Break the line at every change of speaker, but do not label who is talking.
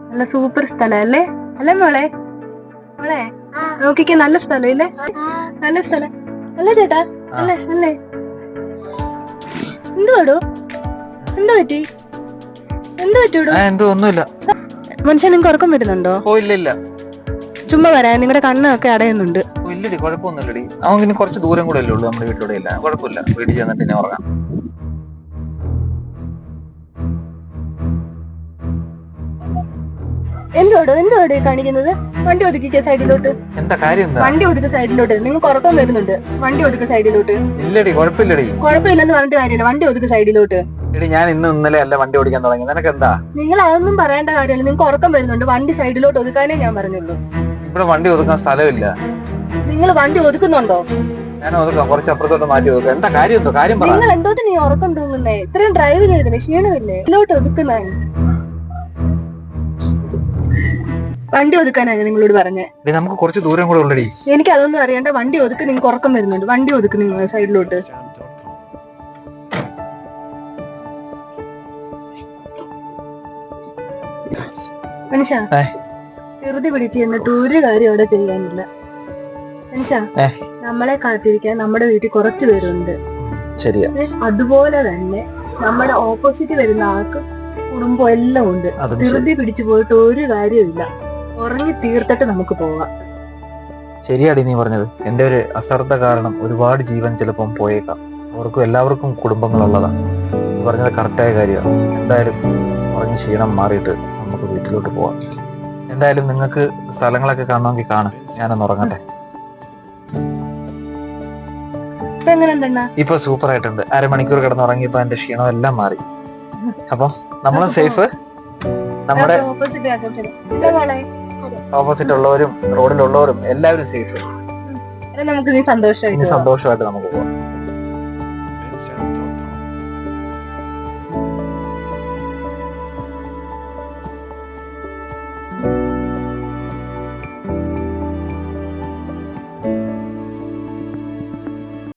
നല്ല സൂപ്പർ സ്ഥലം അല്ലേ? അല്ലേ മോളെ? മോളെ നോക്കിക്കേ, നല്ല സ്ഥലം ഇല്ലേ? നല്ല സ്ഥലം അല്ലേ ചേട്ടാ? അല്ലേ അല്ലേ? എന്തുവാടോ? എന്തു പറ്റി? എന്തു പറ്റൂടോ?
ഒന്നുമില്ല.
മനുഷ്യൻ നിങ്ങൾക്ക് ഉറക്കം വരുന്നുണ്ടോ?
ഇല്ല.
ചുമ്മാ വരാൻ, നിങ്ങളുടെ കണ്ണൊക്കെ അടയുന്നുണ്ട്.
ഇല്ലടി, കുഴപ്പമൊന്നുമില്ലടി. അവന് കുറച്ച് ദൂരം കൂടെ അല്ലേ ഉള്ളൂ നമ്മുടെ വീട്ടിലൂടെ. ഇല്ല, കുഴപ്പമില്ല. വീട്ടിൽ ചെന്നിട്ട് ഞാൻ ഉറങ്ങാം.
എന്തുവാടോ കാണിക്കുന്നത്? വണ്ടി ഒതുക്കിക്കേ സൈഡിലോട്ട്.
എന്താ കാര്യം? എന്താ?
വണ്ടി ഒതുക്ക് സൈഡിലോട്ട്. നിങ്ങൾക്ക് ഉറക്കം വരുന്നുണ്ട്. വണ്ടി ഒതുക്ക് സൈഡിലോട്ട്.
ഇല്ലടി, കുഴപ്പമില്ലടി.
കുഴപ്പമില്ലെന്ന് പറഞ്ഞിട്ട് കാര്യമില്ല. വണ്ടി ഒതുക്ക് സൈഡിലോട്ട്.
എടി, ഞാൻ ഇന്നലെ അല്ല വണ്ടി ഓടിക്കാൻ തുടങ്ങി. നിനക്ക് എന്താ?
നിങ്ങൾ അതൊന്നും പറയേണ്ട കാര്യമില്ല. നിങ്ങൾക്ക് ഉറക്കം വരുന്നുണ്ട്. വണ്ടി സൈഡിലോട്ട് ഒതുക്കാനേ ഞാൻ പറഞ്ഞുള്ളൂ.
ഇവിടെ വണ്ടി ഒതുക്കാൻ സ്ഥലമില്ല.
നിങ്ങൾ വണ്ടി ഒതുക്കുന്നുണ്ടോ?
ഞാൻ ഒതുക്കാം. കുറച്ച് അപ്പുറത്തോട്ട് മാറ്റി ഒതുക്കാം. എന്താ കാര്യം? കാര്യം പറ.
നിങ്ങൾ എന്തോട്ട് നീ ഉറക്കം തൂങ്ങുന്നേ? ഇത്രയും ഡ്രൈവ് ചെയ്തില്ലേ? ക്ഷീണമില്ലേ? ഇതിലോട്ട് ഒതുക്കുന്നേ. വണ്ടി ഒതുക്കാനാണ് നിങ്ങളോട് പറഞ്ഞേ.
നമുക്ക് കുറച്ച് ദൂരം കൂടെ ഉള്ളടി.
എനിക്ക് അതൊന്നും അറിയണ്ട. വണ്ടി ഒതുക്ക്. നിങ്ങൾക്ക് ഉറക്കം വരുന്നുണ്ട്. വണ്ടി ഒതുക്ക് നിങ്ങൾ സൈഡിലോട്ട്. മനുഷ്യ, ധൃതി പിടിച്ച് എന്നിട്ട് ഒരു കാര്യം അവിടെ ചെയ്യാനില്ല. മനുഷ്യ, നമ്മളെ കാത്തിരിക്കാൻ നമ്മുടെ വീട്ടിൽ കുറച്ചു പേരുണ്ട്.
ശരിയാ.
അതുപോലെ തന്നെ നമ്മുടെ ഓപ്പോസിറ്റ് വരുന്ന ആൾക്ക് കുടുംബം എല്ലാം ഉണ്ട്. ധൃതി പിടിച്ചു പോയിട്ട് ഒരു കാര്യമില്ല. ഉറങ്ങി തീർത്തിട്ട് നമുക്ക് പോവാം.
ശരിയാടി നീ പറഞ്ഞത്. എന്റെ ഒരു അശ്രദ്ധ കാരണം ഒരുപാട് ജീവൻ ചിലപ്പം പോയേക്കാം. അവർക്കും എല്ലാവർക്കും കുടുംബങ്ങളുള്ളതാ. നീ പറഞ്ഞത് കറക്റ്റായ കാര്യമാണ്. എന്തായാലും ഉറങ്ങി ക്ഷീണം മാറിയിട്ട് നമുക്ക് വീട്ടിലോട്ട് പോവാം. എന്തായാലും നിങ്ങൾക്ക് സ്ഥലങ്ങളൊക്കെ കാണണമെങ്കിൽ കാണാം. ഞാനൊന്ന് ഉറങ്ങട്ടെ. ഇപ്പൊ സൂപ്പർ ആയിട്ടുണ്ട്. അരമണിക്കൂർ കിടന്ന് ഉറങ്ങിയപ്പോ എന്റെ ക്ഷീണം എല്ലാം മാറി. അപ്പൊ നമ്മളും സേഫ്. നമ്മുടെ ഓപ്പോസിറ്റ് ഉള്ളവരും റോഡിലുള്ളവരും എല്ലാവരും സേഫ്.
നമുക്ക് സന്തോഷമായിട്ട്
നമുക്ക് പോവാം.